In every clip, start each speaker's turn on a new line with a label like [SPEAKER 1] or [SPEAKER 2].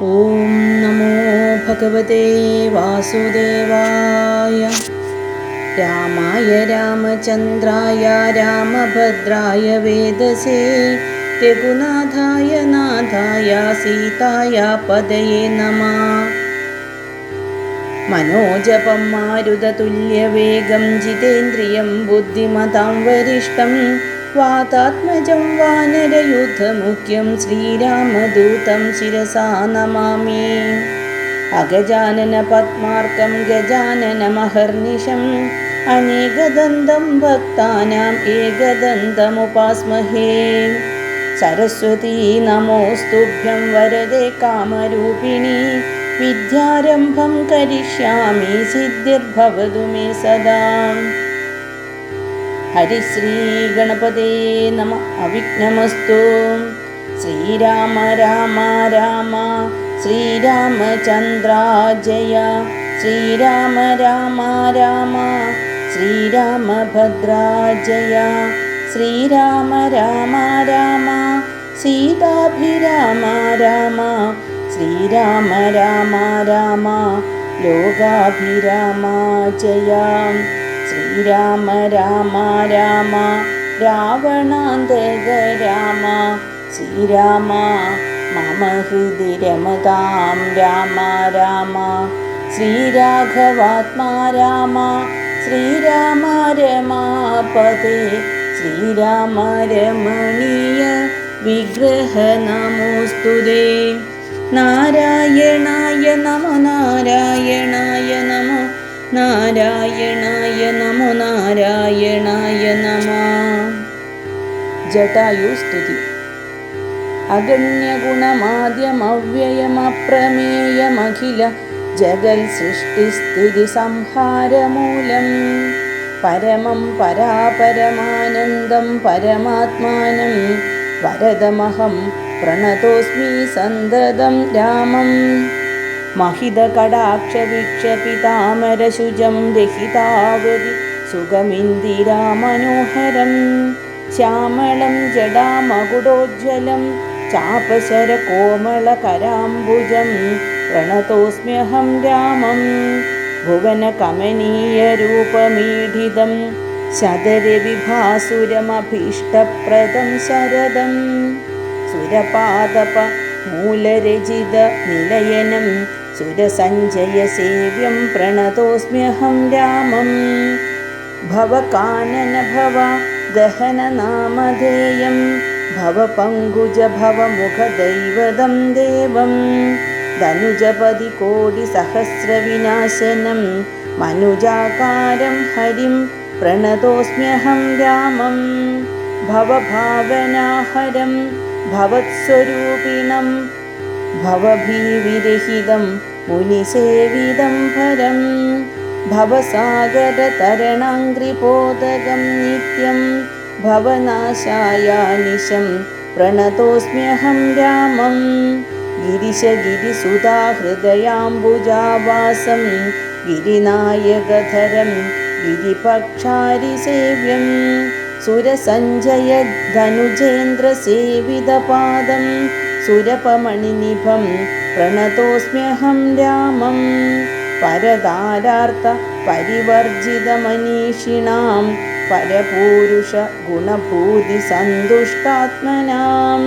[SPEAKER 1] ഓം നമോ ഭഗവതേ വാസുദേവായ. രാമായ രാമചന്ദ്രായ രാമഭദ്രായ വേദസേ രഘുനാഥായ നാഥായ സീതായ പദയേ നമഃ. മനോജപം മാരുതതുല്യവേഗം ജിതേന്ദ്രിയം ബുദ്ധിമതാം വരിഷ്ഠം വാതാത്മജം വാനരയൂഥമുഖ്യം ശ്രീരാമദൂതം ശിരസാ നമാമി. അഗജാനന പദ്മാർക്കം ഗജാനനമഹർനിശം അനേകദന്തം ഭക്താനാം ഏകദന്തമുപാസ്മഹേ. സരസ്വതീ നമോസ്തുഭ്യം വരദേ കാമരൂപിണി വിദ്യാരംഭം കരിഷ്യാമി സിദ്ധിർഭവതു മേ സദാ. ഹരിശ്രീ ഗണപതേ നമ. അവിഘ്നമസ്തു. ശ്രീരാമ രാമ രാമ ശ്രീരാമചന്ദ്ര ജയ. ശ്രീരാമ രാമ രാമ ശ്രീരാമഭദ്ര ജയ. ശ്രീരാമ രാമ രാമ സീതാഭിരാമ രാമ. ശ്രീരാമ രാമ രാമ ലോകാഭിരാമ ജയ. ശ്രീരാമ രാമ രാമ രാവണാന്തക രാമ. ശ്രീരാമ മമ ഹൃദി രമതാം രാമ രാമ. ശ്രീരാഘവാത്മാ രാമ. ശ്രീരാമ രമാപദേ. ശ്രീരാമ രമണീയ വിഗ്രഹ നമോസ്തുതേ. നാരായണായ നമോ നാരായണായ നമോ നാരായണായ നമോ നാരായണായ നമഃ. ജടായുസ്തുതി. അഗണ്യഗുണമാദ്യമവ്യയമപ്രമേയമഖില ജഗൽ സൃഷ്ടിസ്ഥിതി സംഹാരമൂലം പരമം പരാപരമാനന്ദം പരമാത്മാനം വരദമഹം പ്രണതോസ്മി സന്തതം രാമം. മഹിതകടാക്ഷവിക്ഷപിതാമരശുജം രഹിതാവതി സുഖമിന്ദിരാമനോഹരം ശ്യാമളം ജടാമകുടോജ്വലം ചാപശരകോമളകരാംബുജം പ്രണതോസ്മ്യഹം രാമം. ഭുവനകമനീയരൂപമീഢിതം ശതരവിഭാസുരമഭീഷ്ടപ്രദം ശരദം സുരപാദപ മൂലരചിത നിലയനം സുരസഞ്ജയസേവ്യം പ്രണതോസ്മ്യഹം രാമം. ഭവകാനന ഭവ ഗഹന നാമധേയം ഭവപങ്കുജ ഭവമുഖദൈവതം ദേവം ധനുജപതി കോടി സഹസ്രവിനാശനം മനുജാകാരം ഹരിം പ്രണതോസ്മ്യഹം രാമം. ഭവഭാവനാഹരം ഭവത്സ്വരൂപിണം ഭവഭീവിരഹിതം മുനിസേവിതം പരം ഭവസാഗരതരണാംഘ്രിപോതകം നിത്യം ഭവനാശായാനിശം പ്രണതോസ്മ്യഹം രാമം. ഗിരിശഗിരിസുതാഹൃദയാംബുജാവാസം ഗിരിനായകധരം ഗിരിപക്ഷാരിസേവ്യം സുരസഞ്ജയ ധനുജേന്ദ്രസേവിതപാദം സുരപമണിനിഭം പ്രണതോസ്മ്യഹം രാമം. പരതാരാർത്ഥ പരിവർജിതമനീഷിണാം പരപൂരുഷ ഗുണഭൂതി സന്തുഷ്ടാത്മനാം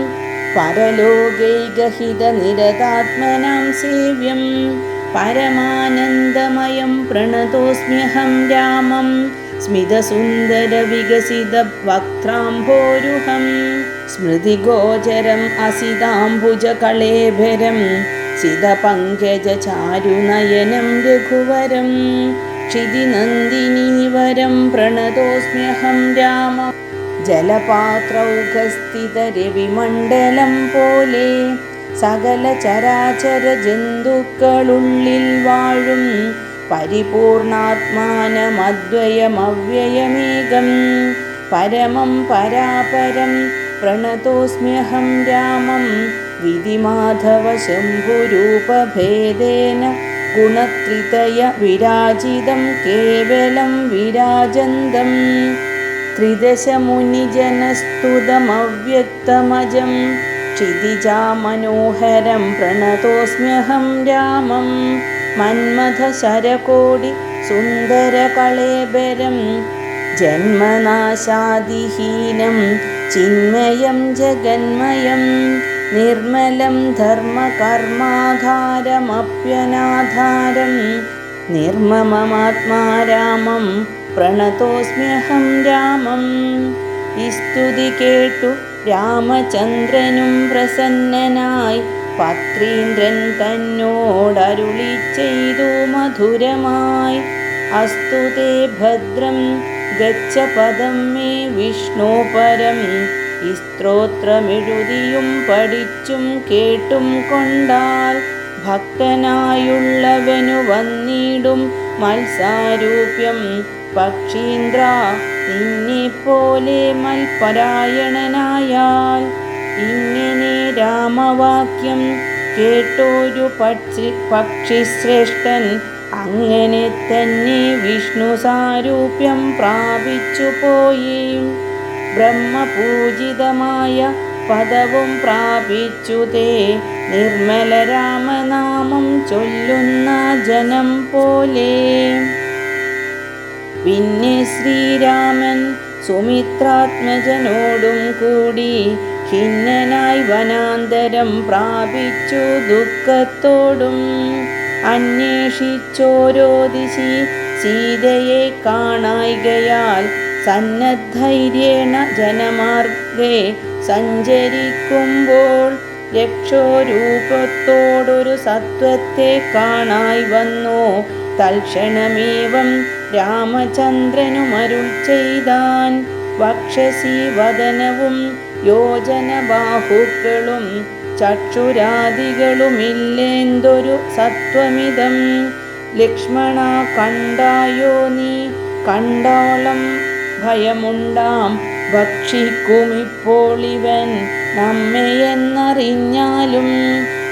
[SPEAKER 1] പരലോകൈകഹിത നിരതാത്മനാം സേവ്യം പരമാനന്ദമയം പ്രണതോസ്മ്യഹം രാമം. സ്മിതസുന്ദര വികസിത വക്ത്രാംഭോരുഹം സ്മൃതിഗോചരം അസിതാംബുജകളേഭരം സിതപങ്കജചാരുനയനം രഘുവരം ക്ഷിതിനന്ദിനീവരം പ്രണതോസ്മ്യഹം രാമം. ജലപാത്രൗഘസ്ഥിതരവിമണ്ഡലം പോലെ സകല ചരാചര ജന്തുക്കളുള്ളിൽ വാഴും പരിപൂർണാത്മാനമദ്വയമവ്യയമേകം പരമം പരാപരം പ്രണതോസ്മ്യഹം രാമം. വിധിമാധവ ശംഭുരൂപഭേദേന ഗുണത്രിതയ വിരാജിതം കേവലം വിരാജന്തം ത്രിദശമുനിജനസ്തുതമവ്യക്തമജം ക്ഷിതിജാമനോഹരം പ്രണതോസ്മ്യഹം രാമം മന്മഥശരകോടി സുന്ദരകളേബരം ജന്മനാശാദിഹീനം ചിന്മയം ജഗന്മയം നിർമ്മലം ധർമ്മകർമാധാരമപ്യനാധാരം നിർമ്മമമാത്മാരാമം പ്രണതോസ്മ്യഹം രാമം. ഈ സ്തുതി കേട്ടു രാമചന്ദ്രനും പ്രസന്നനായി പത്രീന്ദ്രൻ തന്നോടരുളി ചെയ്തു മധുരമായി. അസ്തുതേ ഭദ്രം ഗച്ഛ പദം മേ വിഷ്ണു പരം. ഈ സ്ത്രോത്രമെഴുതിയും പഠിച്ചും കേട്ടും കൊണ്ടാൽ ഭക്തനായുള്ളവനു വന്നിടും മത്സാരൂപ്യം. പക്ഷീന്ദ്ര നിന്നെപ്പോലെ മൽപരായണനായാൽ. ഇങ്ങനെ രാമവാക്യം കേട്ടൊരു പക്ഷിശ്രേഷ്ഠൻ അങ്ങനെ തന്നെ വിഷ്ണു സാരൂപ്യം പ്രാപിച്ചു പോയി. ബ്രഹ്മപൂജിതമായ പദവും പ്രാപിച്ചു തേ നിർമ്മല രാമനാമം ചൊല്ലുന്ന ജനം പോലെ. പിന്നെ ശ്രീരാമൻ സുമിത്രാത്മജനോടും കൂടി ഖിന്നനായി വനാന്തരം പ്രാപിച്ചു ദുഃഖത്തോടും. അന്വേഷിച്ചോരോ ദിശി സീതയെ കാണായികയാൽ സന്നദ്ധൈര്യേണ ജനമാർഗേ സഞ്ചരിക്കുമ്പോൾ രക്ഷോരൂപത്തോടൊരു സത്വത്തെ കാണായി വന്നു. തൽക്ഷണമേവം രാമചന്ദ്രനുമരുൾ ചെയ്താൻ. വക്ഷസി വദനവും യോജനബാഹുക്കളും ചക്ഷുരാദികളുമില്ലെന്തൊരു സത്വമിതം. ലക്ഷ്മണ കണ്ടായോ നീ കണ്ടോളം ഭയമുണ്ടാം. ഭക്ഷിക്കുമിപ്പോളിവൻ നമ്മയെന്നറിഞ്ഞാലും.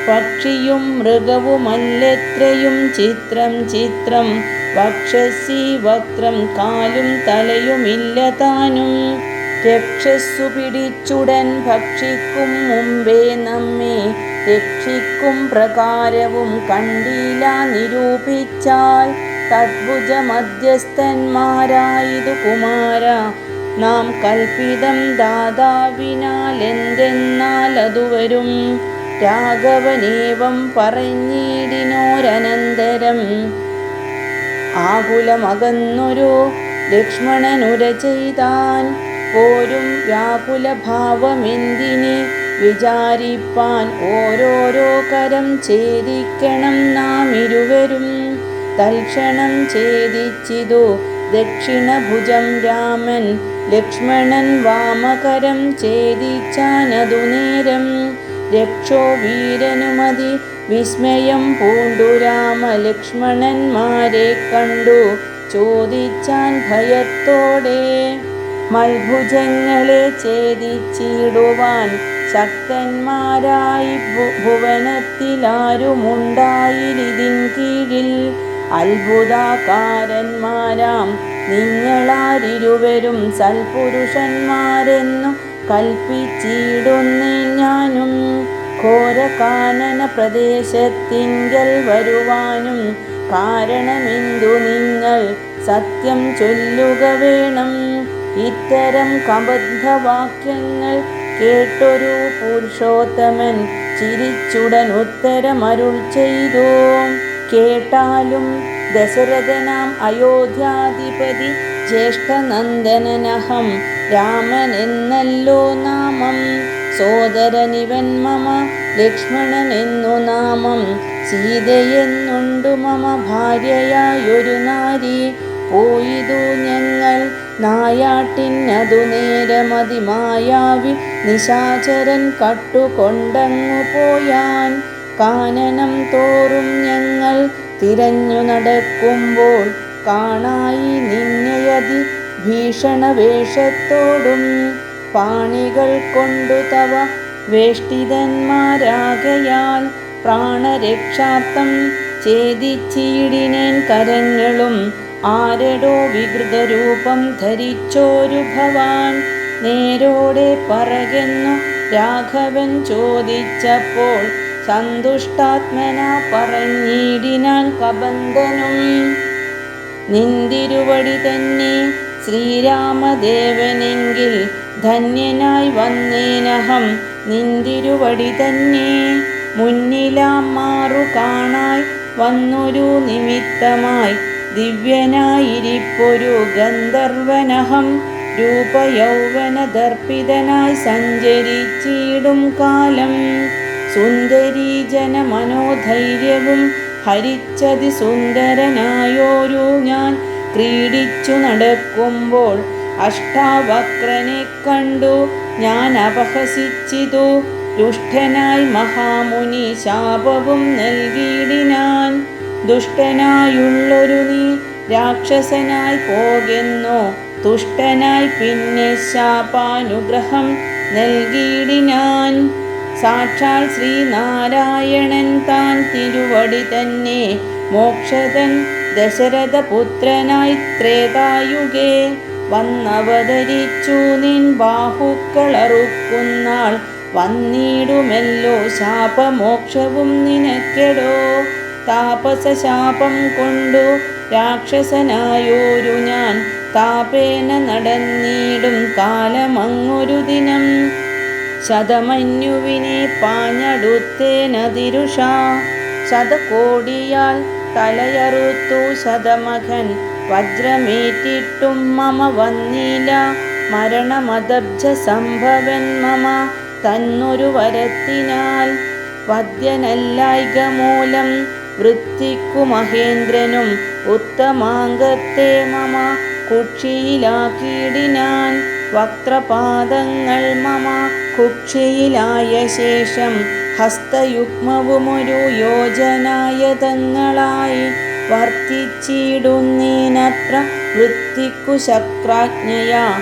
[SPEAKER 1] പക്ഷിയും മൃഗവുമല്ലെത്രയും ചിത്രം ചിത്രം. വക്ഷസി വക്രം കാലും തലയുമില്ല താനും. രക്ഷസ്സു പിടിച്ചുടൻ ഭക്ഷിക്കും മുമ്പേ നമ്മെ. രക്ഷിക്കും പ്രകാരവും കണ്ടില്ല നിരൂപിച്ചാൽ. തദ്ഭുജ മധ്യസ്ഥന്മാരായതു കുമാര നാം കൽപ്പിതം ദാതാവിനാലെന്തെന്നാൽ അതുവരും. രാഘവനേവം പറഞ്ഞിടിനോരനന്തരം ആകുലമകന്നൊരു ലക്ഷ്മണനുര ചെയ്താൻ. പോരും വ്യാകുലഭാവമെന്തിനെ വിചാരിപ്പാൻ. ഓരോരോ കരം ഛേദിക്കണം നാം ഇരുവരും. തൽക്ഷണം ഛേദിച്ചിതു ദക്ഷിണഭുജം രാമൻ. ലക്ഷ്മണൻ വാമകരം ഛേദിച്ചാനതു നേരം. രക്ഷോ വീരനുമതി വിസ്മയം പൂണ്ടു രാമലക്ഷ്മണന്മാരെ കണ്ടു ചോദിച്ചാൻ ഭയത്തോടെ. മൽഭുജങ്ങളെ ഛേദിച്ചിടുവാൻ ശക്തന്മാരായി ഭുവനത്തിലാരുമുണ്ടായിരിതിൻ കീഴിൽ. അത്ഭുതകാരന്മാരാം നിങ്ങളാരിരുവരും സൽപുരുഷന്മാരെന്നു കൽപ്പിച്ചിടുന്നേ ഞാനും. ഘോരകാനന പ്രദേശത്തിങ്കൽ വരുവാനും കാരണമെന്തു നിങ്ങൾ സത്യം ചൊല്ലുക വേണം. ഇത്തരം കബദ്ധവാക്യങ്ങൾ കേട്ടൊരു പുരുഷോത്തമൻ ചിരിച്ചുടൻ ഉത്തരമരുൾ ചെയ്തു. കേട്ടാലും ദശരഥനാം അയോധ്യാധിപതി ജ്യേഷ്ഠനന്ദനനഹം രാമനെന്നല്ലോ നാമം. സോദരനിവൻ മമ ലക്ഷ്മണനെന്നു നാമം. സീതയെന്നുണ്ടു മമ ഭാര്യയായൊരു നാരി. പോയിതു ഞങ്ങൾ നായാട്ടിനതു നേരമതി മായാവി നിശാചരൻ കട്ടുകൊണ്ടങ്ങു പോയാൻ. കാനനം തോറും ഞങ്ങൾ തിരഞ്ഞു നടക്കുമ്പോൾ കാണായി നിന്നെയതി ഭീഷണവേഷത്തോടും. പാണികൾ കൊണ്ടു തവ വേഷ്ടിതന്മാരാകയാൽ പ്രാണരക്ഷാർത്ഥം ഛേദിച്ചിടിനേൻ കരങ്ങളും. ആരടോ വികൃതരൂപം ധരിച്ചോരു ഭവാൻ നേരോടെ പറകെന്നു രാഘവൻ ചോദിച്ചപ്പോൾ സന്തുഷ്ടാത്മന പറഞ്ഞിടിനാൻ കബന്ധനും. നിന്തിരുവടി തന്നെ ശ്രീരാമദേവനെങ്കിൽ ധന്യനായി വന്നേനഹം നിന്തിരുവടി തന്നെ. മുന്നിലാം മാറു കാണായി വന്നൊരു നിമിത്തമായി ദിവ്യനായിരിപ്പൊരു ഗന്ധർവനഹം. രൂപയൗവന ദർപ്പിതനായി സഞ്ചരിച്ചിടും കാലം. സുന്ദരീജന മനോധൈര്യവും ഹരിച്ചതി സുന്ദരനായോരു ഞാൻ ക്രീഡിച്ചു നടക്കുമ്പോൾ അഷ്ടാവക്രനെ കണ്ടു ഞാൻ അപഹസിച്ചിതു. ദുഷ്ടനായി മഹാമുനി ശാപവും നൽകിയിടിനാൻ. ദുഷ്ടനായുള്ളൊരു നീ രാക്ഷസനായി പോകെന്നോ തുഷ്ടനായി പിന്നെ ശാപാനുഗ്രഹം നൽകിയിടിനാൻ. സാക്ഷാൽ ശ്രീനാരായണൻ താൻ തിരുവടി തന്നെ മോക്ഷതൻ ദശരഥപുത്രനായി ത്രേതായുഗേ വന്നവതരിച്ചു. നിൻ ബാഹുക്കളറുക്കുന്നാൾ വന്നിടുമല്ലോ ശാപമോക്ഷവും നിനക്കെടോ. താപസശാപം കൊണ്ടു രാക്ഷസനായോരു ഞാൻ താപേന നടന്നിടും കാലമങ്ങൊരു ദിനം. ശതമന്യുവിനെ പാഞ്ഞടുത്തേനതിരുഷ ശതകോടിയാൽ തലയറുത്തു ശതമഖൻ. വജ്രമേറ്റിട്ടും മമ വന്നില്ല മരണമദബ്ജ സംഭവൻ മമ തന്നൊരു വരത്തിനാൽ. വദ്യനല്ലായിക മൂലം വൃത്തിക്കു മഹേന്ദ്രനും ഉത്തമാംഗത്തെ മമ കുക്ഷിയിലാക്കിയിടിനാൻ. വക്രപാദങ്ങൾ മമ കുക്ഷിയിലായ ശേഷം ഹസ്തയുഗ്മവുമൊരു യോജനായതങ്ങളായി വർത്തിച്ചിടുന്നേനത്ര വൃത്തിക്കു ശക്രാജ്ഞയാ.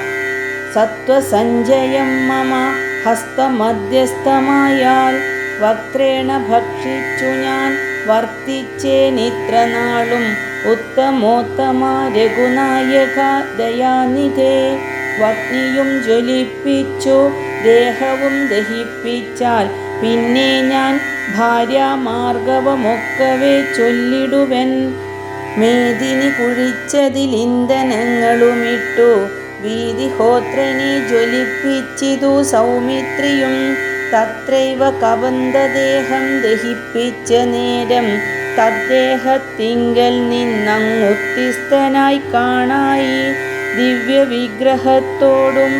[SPEAKER 1] സത്വസഞ്ചയം മമ ഹസ്തമധ്യസ്ഥമായാൽ വക്രേണ ഭക്ഷിച്ചു ഞാൻ വർത്തിച്ചേനിത്ര നാളും. ഉത്തമോത്തമ രഘുനായക ദയാനിധേ വഗ്നിയും ജ്വലിപ്പിച്ചു ദേഹവും ദഹിപ്പിച്ചാൽ പിന്നെ ഞാൻ ഭാര്യാമാർഗവമൊക്കവേ ചൊല്ലിടുവൻ. മേദിനി കുഴിച്ചതിൽ ഇന്ധനങ്ങളുമിട്ടു വീതിഹോത്രനെ ജ്വലിപ്പിച്ചിതു സൗമിത്രിയും. തത്രൈവ കബന്ധദേഹം ദഹിപ്പിച്ച നേരം തദ്ദേഹത്തിങ്കൽ നിന്നങ്ങുത്തിസ്ഥനായി കാണായി. ദിവ്യവിഗ്രഹത്തോടും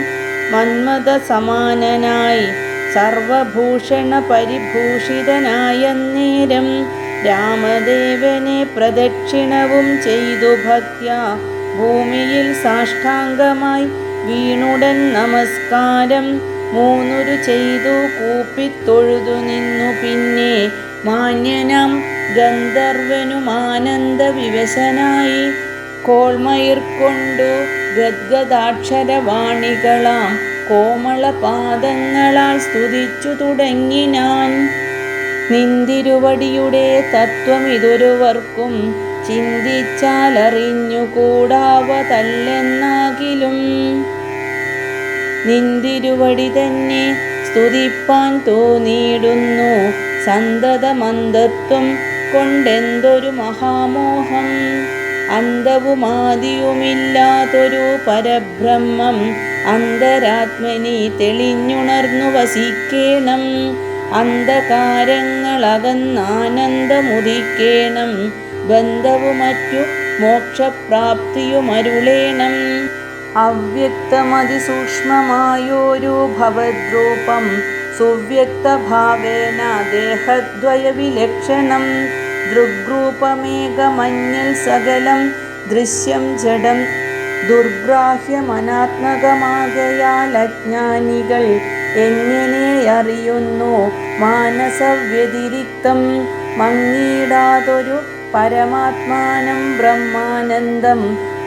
[SPEAKER 1] മന്മഥ സമാനനായി സർവഭൂഷണ പരിഭൂഷിതനായ നേരം രാമദേവനെ പ്രദക്ഷിണവും ചെയ്തു ഭക്ത്യാ ഭൂമിയിൽ സാഷ്ടാംഗമായി വീണുടൻ നമസ്കാരം മൂന്നുരു ചെയ്തു കൂപ്പിത്തൊഴുതു നിന്നു. പിന്നെ മാന്യനാം ഗന്ധർവനുമാനന്ദ വിവശനായി കോൾമയിർ കൊണ്ടു ഗദ്ഗദാക്ഷരവാണികളാം കോമളപാദങ്ങളാൽ സ്തുതിച്ചു തുടങ്ങിനാൻ. നിന്തിരുവടിയുടെ തത്വമിതൊരുവർക്കും ചിന്തിച്ചാലറിഞ്ഞുകൂടാവതല്ലെന്നാകിലും നിന്തിരുവടി തന്നെ സ്തുതിപ്പാൻ തോന്നിയിടുന്നു. സന്തതമന്ദത്വം കൊണ്ടെന്തൊരു മഹാമോഹം. അന്തവുമാദിയുമില്ലാത്തൊരു പരബ്രഹ്മം അന്തരാത്മനി തെളിഞ്ഞുണർന്നു വസിക്കേണം. അന്ധകാരങ്ങളകന്നാനന്ദമുദിക്കേണം. ബന്ധവുമറ്റു മോക്ഷപ്രാപ്തിയുമരുളേണം. അവ്യക്തമതിസൂക്ഷ്മമായോരു ഭവദ്രൂപം സുവ്യക്തഭാവേന ദേഹദ്വയവിലക്ഷണം. ദൃഗ്രൂപമേകമഞ്ഞൽ സകലം ദൃശ്യം ജഡം ദുർഗ്രാഹ്യമനാത്മകമാകയാൽ അജ്ഞാനികൾ എങ്ങനെ അറിയുന്നു മാനസവ്യതിരിക്തം. മങ്ങിയിടാതൊരു പരമാത്മാനം ബ്രഹ്മാനന്ദം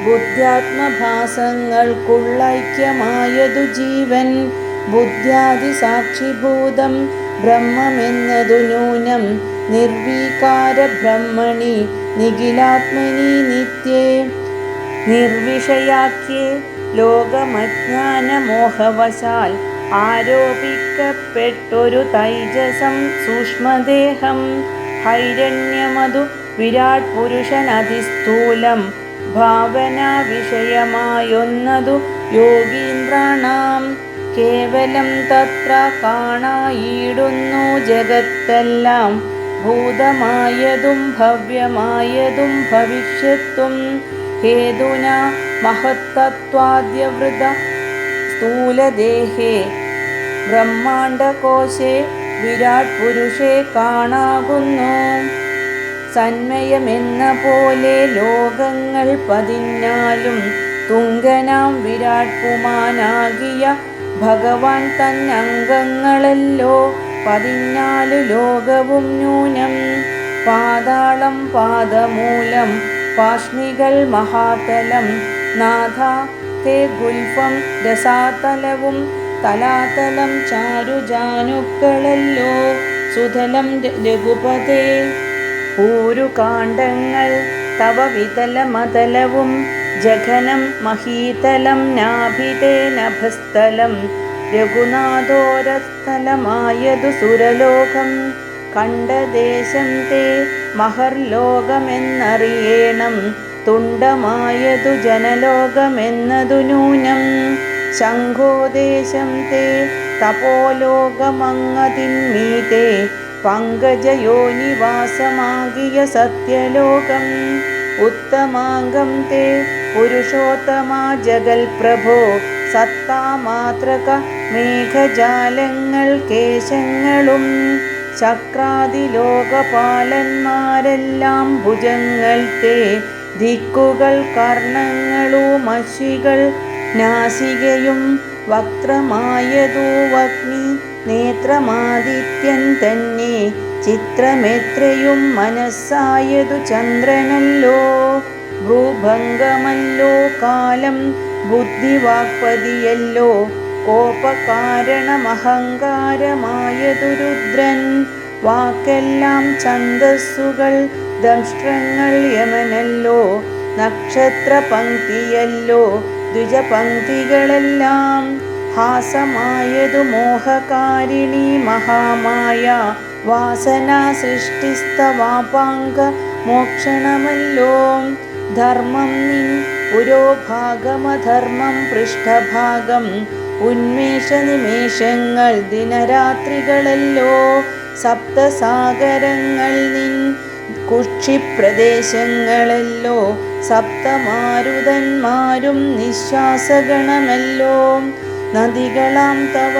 [SPEAKER 1] ബുദ്ധ്യാത്മഭാസങ്ങൾക്കുള്ളൈക്യമായതു ജീവൻ. ബുദ്ധ്യാദിസാക്ഷിഭൂതം ബ്രഹ്മമെന്നതു നൂനം നിർവീകാര ബ്രഹ്മണി നിഖിലാത്മനി നിത്യേ. നിർവിഷയാഖ്യേ ലോകമജ്ഞാനമോഹവശാൽ ആരോപിക്കപ്പെട്ടൊരു തൈജസം സൂക്ഷ്മദേഹം ഹൈരണ്യമതു വിരാട് പുരുഷനതിസ്ഥൂലം ഭാവനാ വിഷയമായൊന്നതു യോഗീന്ദ്രാണാം കേവലം തത്ര കാണായിടുന്നു ജഗത്തെല്ലാം ഭൂതമായതും ഭവ്യമായതും ഭവിഷ്യത്തും ഹേതുന മഹത്തത്വാദ്യവൃത സ്ഥൂലദേഹേ ബ്രഹ്മാണ്ഡകോശേ വിരാട് പുരുഷേ കാണാകുന്നു. സന്മയമെന്ന പോലെ ലോകങ്ങൾ പതിനാലും തുങ്കനാം വിരാട് പുമാനാകിയ ഭഗവാൻ തന്നംഗങ്ങളല്ലോ 14 ലോകവും നൂനം. പാതാളം പാദമൂലം പാഷ്ണികൾ മഹാതലം നാഥ തേ ഗുൽഫം രസാതലവും തലാതലം ചാരുജാനുക്കളല്ലോ സുതലം രഘുപതേ. പൂരുകാണ്ഡങ്ങൾ തവ വിതലമതലവും ജഘനം മഹീതലം നാഭിതേ നഭസ്ഥലം രഘുനാഥോരസ്ഥലമായതു സുരലോകം. കണ്ഠദേശം തേ മഹർലോകമെന്നറിയേണം തുണ്ടമായതു ജനലോകമെന്നതു നൂനം. ശംഖോദേശം തേ തപോലോകമങ്ങതിന്മീതേ പങ്കജയോനിവാസമാകിയ സത്യലോകം. ഉത്തമാംഗം തേ പുരുഷോത്തമാ ജഗൽപ്രഭോ സത്താമാത്രക മേഘജാലങ്ങൾ കേശങ്ങളും. ശക്രാദിലോകപാലന്മാരെല്ലാം ഭുജങ്ങൾ തേ ദിക്കുകൾ കർണങ്ങളും അശ്വികൾ നാസികയും വക്രമായതു വഗ്നി നേത്രമാദിത്യൻ തന്നെ ചിത്രമെത്രയും മനസ്സായതു ചന്ദ്രനല്ലോ. ഭ്രൂഭംഗമല്ലോ കാലം ബുദ്ധിവാക്പതിയല്ലോ കോപകാരണമഹങ്കാരമായതു രുദ്രൻ. വാക്കെല്ലാം ഛന്ദസ്സുകൾ ദംഷ്ട്രങ്ങൾ യമനല്ലോ നക്ഷത്രപംക്തിയല്ലോ ദ്വിജപംക്തികളെല്ലാം. ഹാസമായതു മോഹകാരിണി മഹാമായ വാസന സൃഷ്ടിസ്തവാപാംഗ മോക്ഷണമല്ലോ. ധർമ്മം നിൻ പുരോഭാഗമധർമ്മം പൃഷ്ഠഭാഗം ഉന്മേഷനിമേഷങ്ങൾ ദിനരാത്രികളല്ലോ. സപ്തസാഗരങ്ങൾ നിൻ കുക്ഷിപ്രദേശങ്ങളല്ലോ സപ്തമാരുതന്മാരും നിശ്വാസഗണമല്ലോ. നദികളാം തവ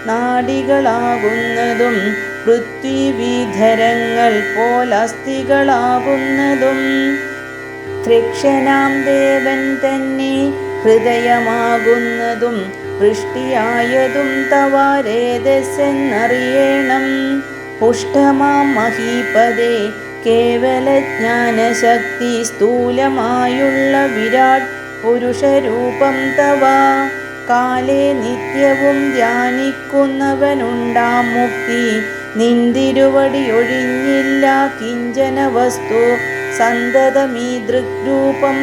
[SPEAKER 1] നാഡികളാകുന്നതും പൃഥ്വീധരങ്ങൾ പോലസ്ഥികളാകുന്നതും തൃക്ഷനാം ദേവൻ തന്നെ ഹൃദയമാകുന്നതും വൃഷ്ടിയായതും തവ രേതസ്സെന്നറിയണം. പുഷ്ടമാം മഹീപദേ കേവലജ്ഞാനശക്തി സ്ഥൂലമായുള്ള വിരാട് പുരുഷരൂപം തവ. കാലേ നിത്യവും ധ്യാനിക്കുന്നവനുണ്ടാം മുക്തി നിന്തിരുവടിയൊഴിഞ്ഞില്ല കിഞ്ചന വസ്തു. സന്തതമീദൃഗ്രൂപം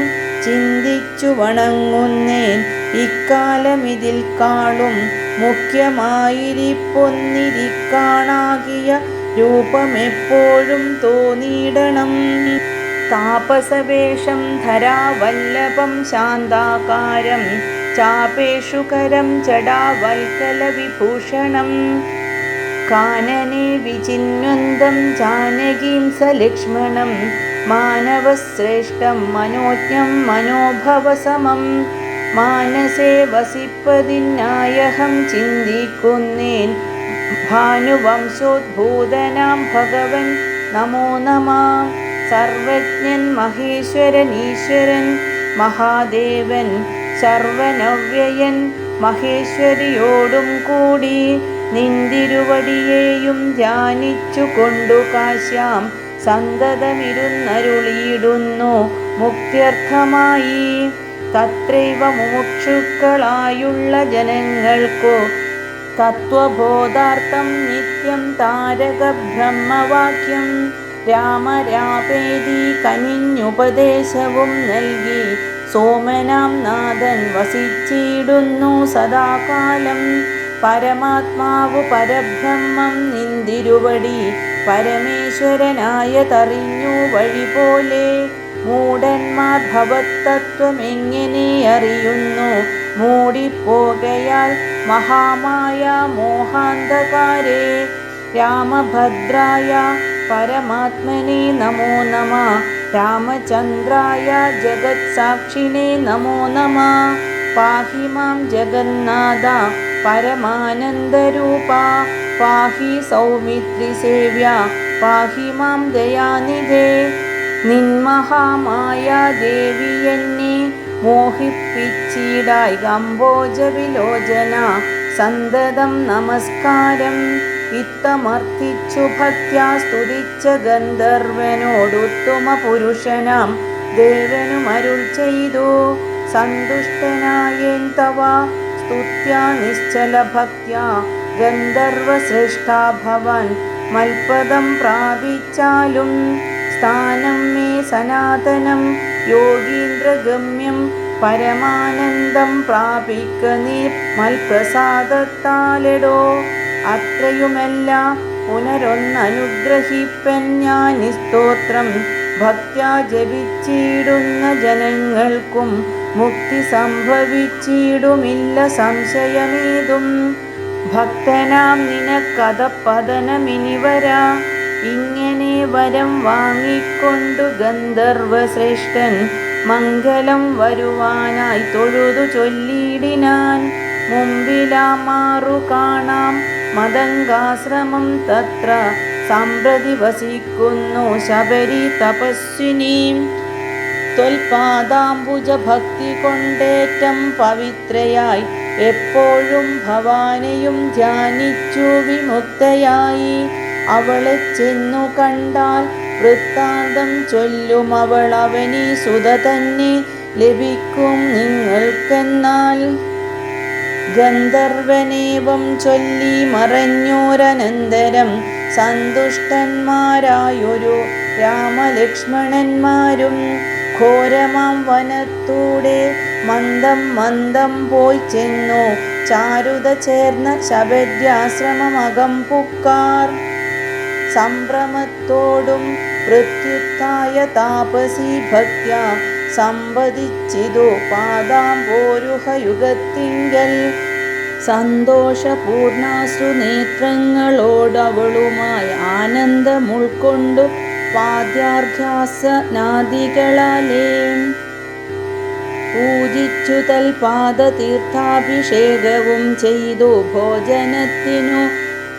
[SPEAKER 1] ചിന്തിച്ചു വണങ്ങുന്നേൻ ഇക്കാലമിതിൽ കാളും മുഖ്യമായിരിപ്പൊന്നിരിക്കാണാകിയ രൂപമെപ്പോഴും തോന്നിയിടണം. താപസവേഷം ധരാവല്ലഭം ശാന്താകാരം ചാപേഷുകരം ജടാവൽക്കലവിഭൂഷണം. കാനനെ വിചിന്വന്തം ജാനകീം സലക്ഷ്മണം മാനവശ്രേഷ്ഠം മനോജ്ഞം മനോഭവസമം. മാനസേ വസിപ്പതിനായഹം ചിന്തിക്കുന്നേൻ ഭാനുവംശോദ്ഭൂതനാം ഭഗവൻ നമോ നമഃ. സർവജ്ഞൻ മഹേശ്വരൻ ഈശ്വരൻ മഹാദേവൻ സർവനവ്യയൻ മഹേശ്വരിയോടും കൂടി നിന്തിരുവടിയെയും ധ്യാനിച്ചു കൊണ്ടു കാശ്യാം സന്തതമിരുന്നരുളിയിടുന്നു മുക്ത്യർത്ഥമായി. തത്രൈവ മുമുക്ഷുക്കളായുള്ള ജനങ്ങൾക്കു തത്വബോധാർത്ഥം നിത്യം താരക ബ്രഹ്മവാക്യം രാമരാപേതി കനിഞ്ഞുപദേശവും നൽകി സോമനാം നാഥൻ വസിച്ചിടുന്നു സദാകാലം. പരമാത്മാവു പരബ്രഹ്മം നിന്തിരുവടി പരമേശ്വരനായതറിഞ്ഞു വഴി പോലെ. മൂഢന്മാർ ഭവത്തത്വം എങ്ങനെ അറിയുന്നു? മൂടിപ്പോകയാൽ മഹാമായ മോഹാന്ധകാരേ. രാമഭദ്രായ പരമാത്മനെ നമോ നമ. രാമചന്ദ്രായ ജഗത്സാക്ഷിണേ നമോ നമ. പാഹി മാം ജഗന്നാഥ പരമാനന്ദരൂപ. പാഹി സൗമിത്രിസേവ്യ പാഹി മാം ദയാനിധേ. നിന്മഹാമായ ദേവി എന്നെ മോഹിപ്പിച്ചിടായി കമ്പോജവിലോചന. സന്തതം നമസ്കാരം ഇത്തമർത്ഥിച്ചു ഭക്ത്യാ സ്തുതിച്ച ഗന്ധർവനോടുത്തമ പുരുഷനാം ദേവനുമരുൾ ചെയ്തു. സന്തുഷ്ടനായേൻ തവ സ്തുത്യാ നിശ്ചല ഭക്ത്യാ ഗന്ധർവശ്രേഷ്ഠാ ഭവാൻ മൽപദം പ്രാപിച്ചാലും. സ്ഥാനം മേ സനാതനം യോഗീന്ദ്രഗമ്യം പരമാനന്ദം പ്രാപിക്ക നീ മൽപ്രസാദത്താലെടോ. അത്രയുമല്ല പുനരൊന്നനുഗ്രഹിപ്പൻ ഞാനി സ്തോത്രം. ഭക്ത്യാ ജപിച്ചിടുന്ന ജനങ്ങൾക്കും മുക്തി സംഭവിച്ചിടുമില്ല സംശയമേതും. ഭക്തനാം നിനക്കഥപതനമിനി വരാ. ഇങ്ങനെ വരം വാങ്ങിക്കൊണ്ടു ഗന്ധർവശ്രേഷ്ഠൻ മംഗളം വരുവാനായി തൊഴുതു ചൊല്ലിയിടിനാൻ. മുമ്പിലാമാറു കാണാം മദംഗാശ്രമം തത്ര സമ്പ്രതി വസിക്കുന്നു ശബരി തപസ്വിനീം. ത്വൽപാദാംബുജ ഭക്തി കൊണ്ടേറ്റം പവിത്രയായി എപ്പോഴും ഭവാനെയും ധ്യാനിച്ചു വിമുക്തയായി. അവളെ ചെന്നു കണ്ടാൽ വൃത്താന്തം ചൊല്ലും അവൾ അവനീ സുത തന്നെ ലഭിക്കും നിങ്ങൾക്കെന്നാൽ. ഗന്ധർവനേവം ചൊല്ലി മറഞ്ഞോരനന്തരം സന്തുഷ്ടന്മാരായൊരു രാമലക്ഷ്മണന്മാരും ഘോരമാം വനത്തൂടെ മന്ദം മന്ദം പോയി ചെന്നു ചാരുത ചേർന്ന ശബര്യാശ്രമമകം പുക്കാർ. സംഭ്രമത്തോടും പ്രത്യുത്തായ താപസി ഭക്ത്യാ സംവദിച്ചിതു പാദാംബോരുഹയുഗത്തിങ്കൽ. സന്തോഷപൂർണാശ്രു നേത്രങ്ങളോടവളുമായി ആനന്ദമുൾക്കൊണ്ടു പാദ്യാർഘ്യാസനാദികളാലേ പൂജിച്ചു തൽപാദതീർത്ഥാഭിഷേകവും ചെയ്തു ഭോജനത്തിനു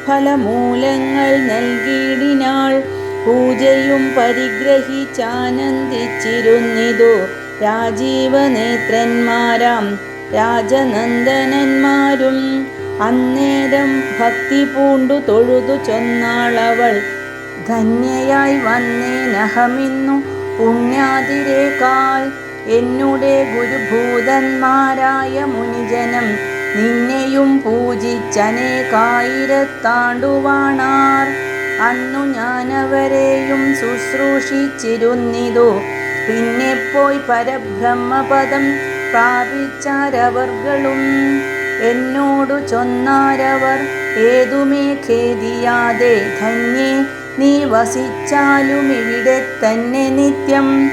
[SPEAKER 1] ഫലമൂലങ്ങൾ നൽകിയിടിനാൾ. പൂജയും പരിഗ്രഹിച്ചാനന്ദിച്ചിരുന്നിതു രാജീവനേത്രന്മാരാം രാജനന്ദനന്മാരും. അന്നേരം ഭക്തി പൂണ്ടു തൊഴുതു ചൊന്നാളവൾ ധന്യയായി വന്നേനഹമിന്നു പുണ്യാതിരേക്കാൾ. എന്നുടെ ഗുരുഭൂതന്മാരായ മുനിജനം നിന്നെയും പൂജിച്ചനേകായിരത്താണ്ടുവാണാർ. അന്നു ഞാനവരെയും ശുശ്രൂഷിച്ചിരുന്നിതു. പിന്നെ പോയി പരബ്രഹ്മപദം പ്രാപിച്ചാരവർകളും. എന്നോടു ചൊന്നാരവർ ഏതുമേ ഖേദിയാതെ ധന്യേ നീ വസിച്ചാലും ഇവിടെ തന്നെ നിത്യം.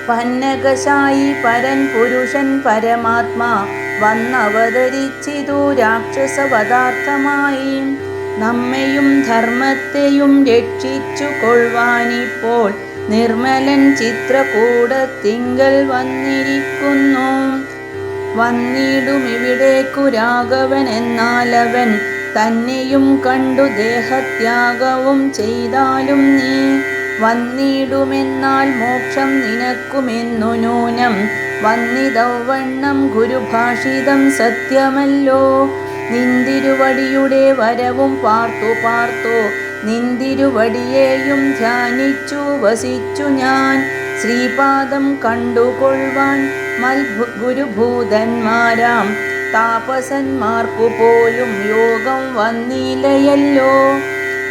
[SPEAKER 1] പന്നകശായി പരൻ പുരുഷൻ പരമാത്മാ വന്നവതരിച്ചിതു രാക്ഷസവധാർത്ഥമായി. നമ്മെയും ധർമ്മത്തെയും രക്ഷിച്ചു കൊള്ളുവാനിപ്പോൾ നിർമ്മലൻ ചിത്രകൂടത്തിങ്കൽ വന്നിരിക്കുന്നു. വന്നിടുമിവിടേക്കു രാഘവൻ എന്നാലവൻ തന്നെയും കണ്ടു ദേഹത്യാഗവും ചെയ്താലും നീ. വന്നിടുമെന്നാൽ മോക്ഷം നിനക്കുമെന്നു നൂനം. വന്നിതൗവണ്ണം ഗുരുഭാഷിതം സത്യമല്ലോ. നിന്തിരുവടിയുടെ വരവും പാർത്തു പാർത്തു നിന്തിരുവടിയെയും ധ്യാനിച്ചു വസിച്ചു ഞാൻ. ശ്രീപാദം കണ്ടുകൊള്ളുവാൻ ഗുരുഭൂതന്മാരാം താപസന്മാർക്കു പോലും യോഗം വന്നില്ലയല്ലോ.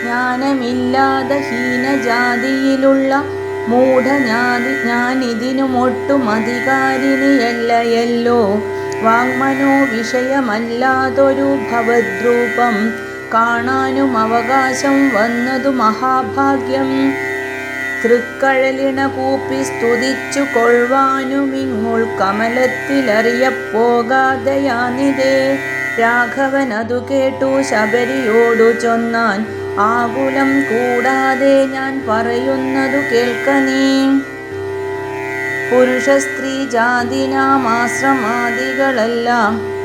[SPEAKER 1] ജ്ഞാനമില്ലാതെ ഹീനജാതിയിലുള്ള മൂഢജാതി ഞാനിതിനുമൊട്ടും അധികാരിണിയല്ലയല്ലോ. വാങ്മനോ വിഷയമല്ലാതൊരു ഭവദ്രൂപം കാണാനും അവകാശം വന്നതു മഹാഭാഗ്യം. തൃക്കഴലിണ കൂപ്പി സ്തുതിച്ചു കൊള്ളുവാനുമിങ്ങുൾ കമലത്തിലറിയപ്പോകാതെയാനിതേ. രാഘവൻ അതു കേട്ടു ശബരിയോടു ചൊന്നാൻ, ആകുലം കൂടാതെ ഞാൻ പറയുന്നതു കേൾക്ക നീ. പുരുഷ സ്ത്രീ ജാതിനാമാശ്രമാദികളെല്ലാം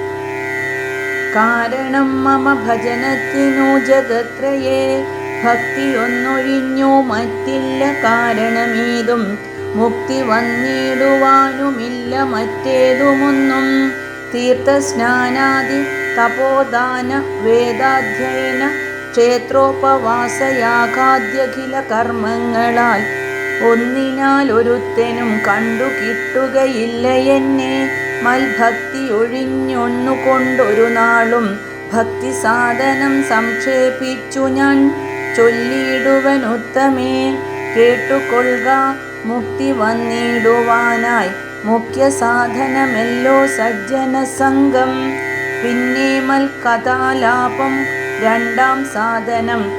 [SPEAKER 1] കാരണം മമ ഭജനത്തിനു ജഗത്രയേ. ഭക്തിയൊന്നൊഴിഞ്ഞു മറ്റില്ല കാരണമേതും, മുക്തി വന്നിടുവാനുമില്ല മറ്റേതുമൊന്നും. തീർത്ഥസ്നാനാദി തപോദാന വേദാധ്യയന ക്ഷേത്രോപവാസയാഗാദ്യഖില കർമ്മങ്ങളാൽ ഒന്നിനാൽ ഒരുത്തനും കണ്ടു കിട്ടുകയില്ല എന്നെ. മൽഭക്തി ഒഴിഞ്ഞൊന്നുകൊണ്ടൊരു നാളും ഭക്തി സാധനം സംക്ഷേപിച്ചു ഞാൻ ചൊല്ലിടുവനുത്തമേ. കേട്ടുകൊള്ളുക മുക്തി വന്നിടുവാനായി മുഖ്യ സാധനമെല്ലോ സജ്ജന സംഘം. പിന്നെ മൽകഥാലാപം രണ്ടാം സാധനം,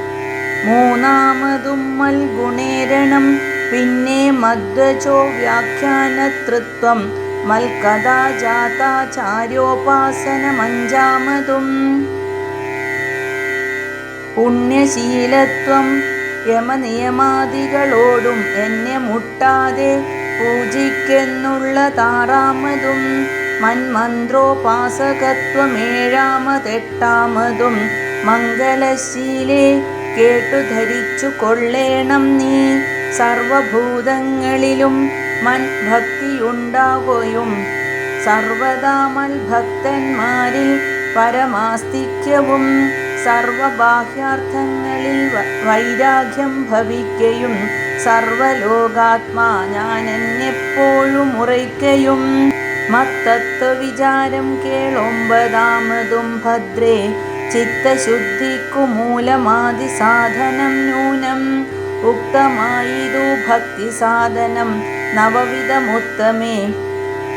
[SPEAKER 1] മൂന്നാമതും മൽഗുണേരണം. പിന്നെ മധ്വജോ വ്യാഖ്യാനതൃത്വം, മൽകഥാജാതാചാര്യോപാസനമഞ്ചാമതും. പുണ്യശീലത്വം യമനിയമാദികളോടും എന്നെ മുട്ടാതെ പൂജിക്കെന്നുള്ളതാറാമതും. മന്മന്ത്രോപാസകത്വമേഴാമതെട്ടാമതും. മംഗലശീലേ കേട്ടു ധരിച്ചു കൊള്ളേണം നീ. സർവഭൂതങ്ങളിലും മൻഭക്തിയുണ്ടാവുകയും സർവദാ മൽഭക്തന്മാരിൽ പരമാസ്തിക്യവും. സർവബാഹ്യാർത്ഥങ്ങളിൽ വൈരാഗ്യം ഭവിക്കയും സർവലോകാത്മാ ഞാൻ എന്നെപ്പോഴും ഉറയ്ക്കയും. മത്തത്വവിചാരം കേളൊമ്പതാമതും ഭദ്രേ. ചിത്തശുദ്ധിക്കു മൂലമാദി സാധനം നൂനം. ഉക്തമായിതു ഭക്തി സാധനം നവവിധമുത്തമേ.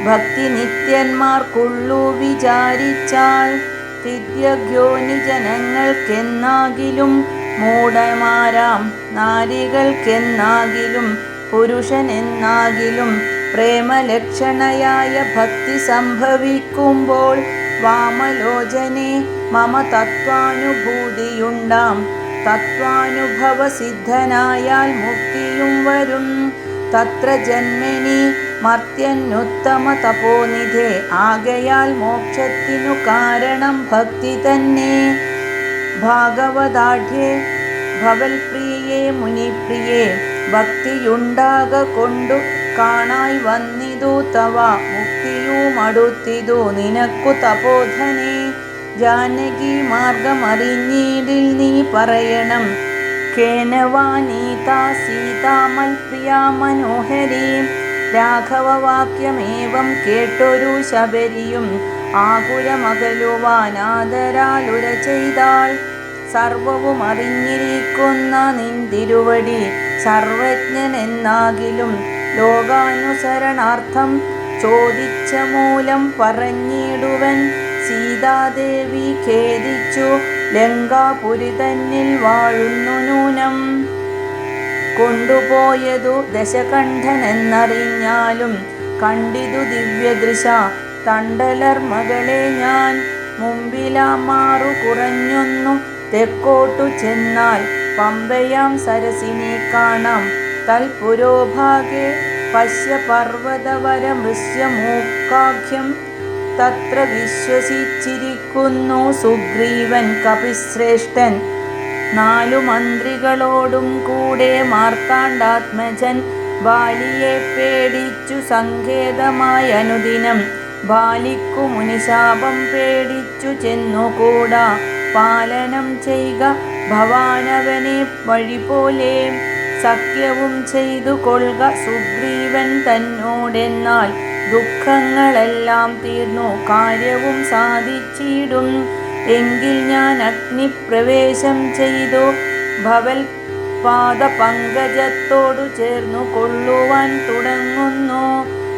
[SPEAKER 1] ഭക്തി നിത്യന്മാർക്കുള്ളു വിചാരിച്ചാൽ. തിര്യഗ്യോനി ജനങ്ങൾക്കെന്നാകിലും മൂഢന്മാരാം നാരികൾക്കെന്നാകിലും പുരുഷനെന്നാകിലും പ്രേമലക്ഷണയായ ഭക്തി സംഭവിക്കുമ്പോൾ വാമലോചനെ മമ തത്വാനുഭൂതിയുണ്ടാം. തത്വാനുഭവസിദ്ധനായാൽ മുക്തിയും വരും. തത്ര ജന്മനി മർത്യനുത്തമ തപോനിധേ. ആകയാൽ മോക്ഷത്തിനു കാരണം ഭക്തി തന്നെ. ഭാഗവതാഢ്യേ ഭവൽപ്രിയേ മുനിപ്രിയേ. ഭക്തിയുണ്ടാക കൊണ്ടു കാണായി വന്നിതു തവ. മുക്തിയുമടുത്തിതു നിനക്കു തപോധനേ. ജാനകി മാർഗമറിഞ്ഞീടിൽ നീ പറയണം. കേനവാനീതാ സീതാമൽപ്രിയാ മനോഹരീ. രാഘവവാക്യമേവം കേട്ടൊരു ശബരിയും ആകുലമകലുവാനാദരാലുര ചെയ്താൾ. സർവവും അറിഞ്ഞിരിക്കുന്ന നിന്തിരുവടി സർവജ്ഞനെന്നാകിലും ലോകാനുസരണാർത്ഥം ചോദിച്ച മൂലം പറഞ്ഞിടുവൻ. സീതാദേവി ഖേദിച്ചു ലങ്കാപുരി തന്നിൽ വാഴുന്നു നൂനം. കൊണ്ടുപോയതു ദശകണ്ഠനെന്നറിഞ്ഞാലും കണ്ടിതു ദിവ്യദൃശ തണ്ടലർ മകളെ ഞാൻ. മുമ്പിലാമാറു കുറഞ്ഞൊന്നു തെക്കോട്ടു ചെന്നാൽ പമ്പയാം സരസിനെ കാണാം. തൽപുരോഭാഗേ പശ്യ പർവ്വതവരമൃശ്യമൂക്കാഖ്യം. തത്ര വിശ്വസിച്ചിരിക്കുന്നു സുഗ്രീവൻ കപിശ്രേഷ്ഠൻ. നാലു മന്ത്രികളോടും കൂടെ മാർത്താണ്ഡാത്മജൻ. ബാലിയെ പേടിച്ചു സങ്കേതമായി അനുദിനം. ബാലിക്കു മുനിശാപം പേടിച്ചു ചെന്നുകൂടാ. പാലനം ചെയ്ക ഭവാനവനെ വഴിപോലെ. സഖ്യവും ചെയ്തു കൊള്ളുക സുഗ്രീവൻ തന്നോടെന്നാൽ. ദുഃഖങ്ങളെല്ലാം തീർന്നു കാര്യവും സാധിച്ചിടും. എങ്കിൽ ഞാൻ അഗ്നിപ്രവേശം ചെയ്തു ഭവൽ പാദപങ്കജത്തോടു ചേർന്നു കൊള്ളുവാൻ തുടങ്ങുന്നു.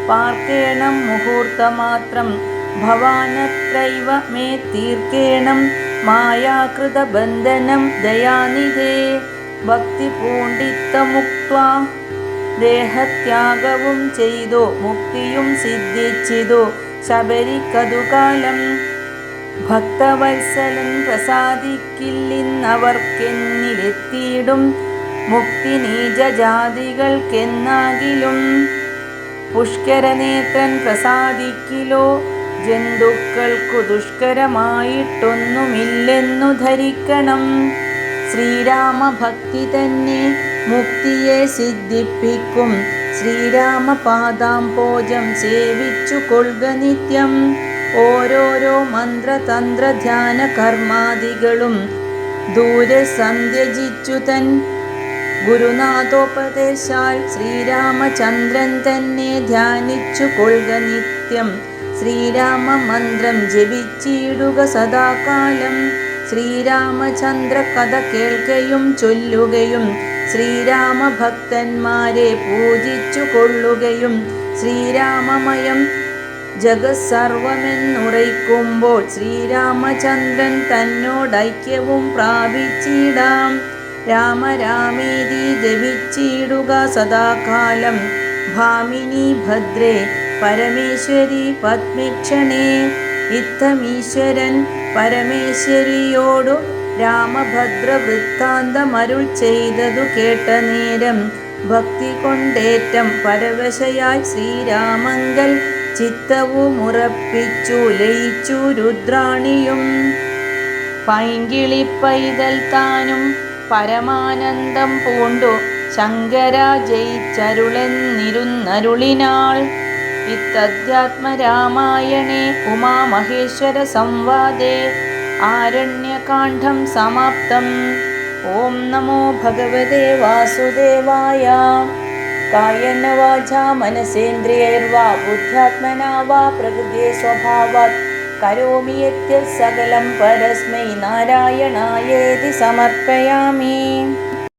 [SPEAKER 1] പാർക്കേണം മുഹൂർത്തമാത്രം ഭവാനത്രൈവ മേ തീർക്കേണം മായാകൃതബന്ധനം ദയാനിധേ. ഭക്തി പൂണ്ടിത്തമുക്ത്വാ ദേഹത്യാഗവും ചെയ്തു മുക്തിയും സിദ്ധിച്ചിതു ശബരിക്കതുകാലം. ഭക്തവത്സലൻ പ്രസാദിക്കില്ലെന്നവർക്കെന്നിലെത്തിയിടും മുക്തി നീചജാതികൾക്കെന്നാകിലും. പുഷ്കരനേത്രൻ പ്രസാദിക്കിലോ ജന്തുക്കൾക്കു ദുഷ്കരമായിട്ടൊന്നുമില്ലെന്നു ധരിക്കണം. ശ്രീരാമഭക്തി തന്നെ മുക്തിയെ സിദ്ധിപ്പിക്കും. ശ്രീരാമപാദാംഭോജം സേവിച്ചു കൊള്ളുക നിത്യം. ഓരോരോ മന്ത്രതന്ത്ര ധ്യാന കർമാദികളും ദൂരെ സന്ധ്യജിച്ചു തൻ ഗുരുനാഥോപദേശാൽ ശ്രീരാമചന്ദ്രൻ തന്നെ ധ്യാനിച്ചു കൊള്ളുക നിത്യം. ശ്രീരാമ മന്ത്രം ജപിച്ചിടുക സദാകാലം. ശ്രീരാമചന്ദ്ര കഥ കേൾക്കുകയും ചൊല്ലുകയും ശ്രീരാമഭക്തന്മാരെ പൂജിച്ചു കൊള്ളുകയും ശ്രീരാമമയം ജഗത്സർവമെന്നുറയ്ക്കുമ്പോൾ ശ്രീരാമചന്ദ്രൻ തന്നോടൈക്യവും പ്രാപിച്ചിടാം. രാമ രാമേതി ജപിച്ചിടുക സദാകാലം. ഭാമിനി ഭദ്രേ പരമേശ്വരി പത്മേക്ഷണേ. ഇത്തമീശ്വരൻ പരമേശ്വരിയോടു രാമഭദ്ര വൃത്താന്തമരുൾ ചെയ്തതു കേട്ട നേരം ഭക്തി കൊണ്ടേറ്റം പരവശയായി ശ്രീരാമങ്കൽ ചിത്തവുമുറപ്പിച്ചു ലയിച്ചു രുദ്രാണിയും. പൈങ്കിളിപ്പൈതൽ താനും പരമാനന്ദം പൂണ്ടു ശങ്കര ജയിച്ചരുളെന്നിരുന്നരുളിനാൾ. ഇത്തധ്യാത്മരാമായണേ ഉമാമഹേശ്വര സംവാദേ ആരണ്യകാണ്ഡം സമാപ്തം. ഓം നമോ ഭഗവതേ വാസുദേവായ. കായേന വാചാ മനസേന്ദ്രിയൈർവാ ബുദ്ധ്യാത്മനാ വാ പ്രകൃതേ സ്വഭാവാത് കരോമി യദ്യത് സകലം പരസ്മൈ നാരായണായേതി സമർപ്പയാമി.